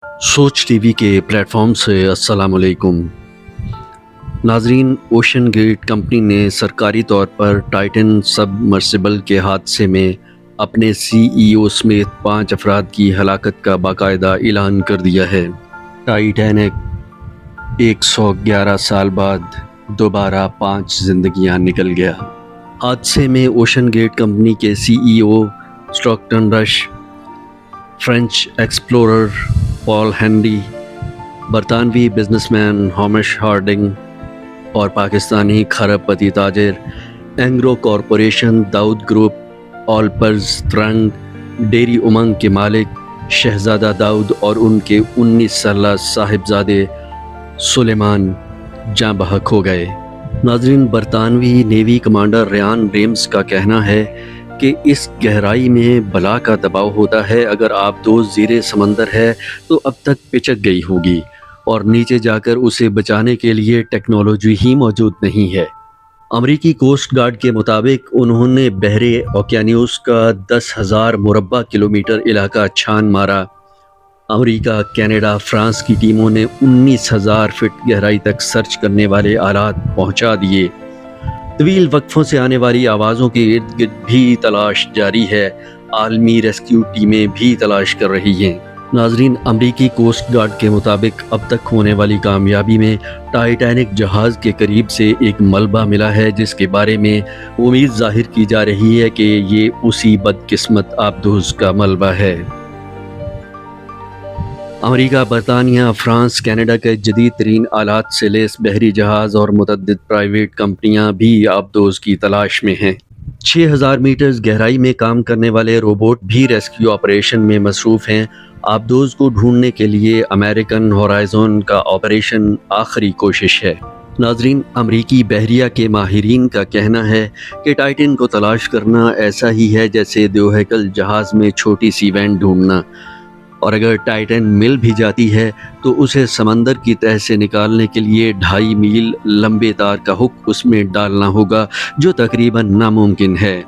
सोच टीवी के प्लेटफॉर्म से अस्सलाम वालेकुम नाजरीन। ओशन गेट कंपनी ने सरकारी तौर पर टाइटन सबमर्सिबल के हादसे में अपने सीईओ समेत 5 अफराद की हलाकत का बाकायदा ऐलान कर दिया है। टाइटैनिक 111 साल बाद दोबारा 5 जिंदगियां निकल गया। हादसे में ओशन गेट कंपनी के CEO Stockton Rush, French explorer Paul Henri, बरतानवी बिजनेसमैन हॉमिश हार्डिंग और पाकिस्तानी खरबपति ताजिर Engro corporation Dawood group, Olpers Tarang, dairy Omung के मालिक शहजादा दाऊद और उनके 19 साला साहिबजादे सुलेमान जाँ बहक हो गए। नाजरीन, बरतानवी नेवी कमांडर रियान रेम्स का कहना है कि इस गहराई में बला का दबाव होता है। अगर आप दोस्त ज़ीरे समंदर है तो अब तक पिचक गई होगी और नीचे जाकर उसे बचाने के लिए टेक्नोलॉजी ही मौजूद नहीं है। अमरीकी कोस्ट गार्ड के मुताबिक उन्होंने बहरे ओकियानूस का 10,000 मुरब्बा किलोमीटर इलाका छान मारा। अमेरिका, कनाडा, फ्रांस की टीमों ने 19,000 फीट गहराई तक सर्च करने वाले आलात पहुंचा दिए। तवील वक्फों से आने वाली आवाज़ों के इर्द गिर्द भी तलाश जारी है। आलमी रेस्क्यू टीमें भी तलाश कर रही हैं। नाजरीन, अमरीकी कोस्ट गार्ड के मुताबिक अब तक होने वाली कामयाबी में टाइटैनिक जहाज़ के करीब से एक मलबा मिला है, जिसके बारे में उम्मीद जाहिर की जा रही है कि ये उसी बदकिस्मत आबदोज़ का मलबा है। अमेरिका, बरतानिया, फ्रांस, कनाडा के जदीद तरीन आलात से लेस बहरी जहाज़ और मुतअद्दिद प्राइवेट कंपनियां भी आबदोज़ की तलाश में हैं। 6,000 मीटर्स गहराई में काम करने वाले रोबोट भी रेस्क्यू ऑपरेशन में मसरूफ़ हैं। आबदोज़ को ढूंढने के लिए अमेरिकन होराइज़न का ऑपरेशन आखिरी कोशिश है। नाजरीन, अमरीकी बहरिया के माहिरीन का कहना है कि टाइटन को तलाश करना ऐसा ही है जैसे दोहकल जहाज़ में छोटी सी वैन ढूंढना, और अगर टाइटन मिल भी जाती है तो उसे समंदर की तह से निकालने के लिए 2.5 मील लंबे तार का हुक उसमें डालना होगा, जो तकरीबन नामुमकिन है।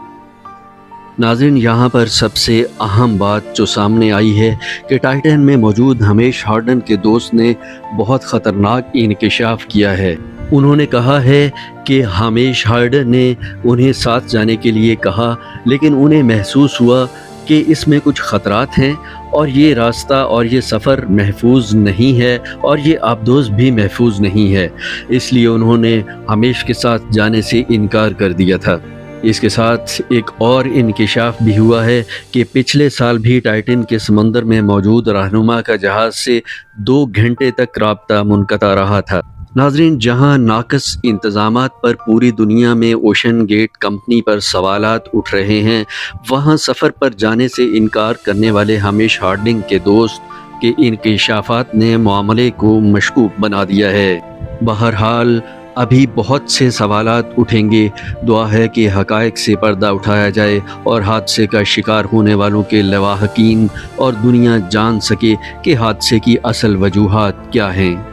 नाज़रीन, यहाँ पर सबसे अहम बात जो सामने आई है कि टाइटन में मौजूद हमेश हार्डन के दोस्त ने बहुत ख़तरनाक इंकशाफ किया है। उन्होंने कहा है कि हमेश हार्डन ने उन्हें साथ जाने के लिए कहा, लेकिन उन्हें महसूस हुआ कि इसमें कुछ ख़तरात हैं और ये रास्ता और ये सफ़र महफूज नहीं है और ये आबदोज़ भी महफूज नहीं है, इसलिए उन्होंने हमेश के साथ जाने से इनकार कर दिया था। इसके साथ एक और इंकशाफ भी हुआ है कि पिछले साल भी टाइटन के समंदर में मौजूद रहनुमा का जहाज़ से 2 घंटे तक राब्ता मुनक़ता रहा था। नाजरीन, जहां नाक़िस इंतज़ामात पर पूरी दुनिया में ओशन गेट कंपनी पर सवालात उठ रहे हैं, वहां सफ़र पर जाने से इनकार करने वाले हमेश हार्डिंग के दोस्त के इंकशाफात ने मामले को मशकूक बना दिया है। बहरहाल अभी बहुत से सवालात उठेंगे। दुआ है कि हक़ाइक़ से पर्दा उठाया जाए और हादसे का शिकार होने वालों के लवाहकीन और दुनिया जान सके कि हादसे की असल वजूहात क्या हैं।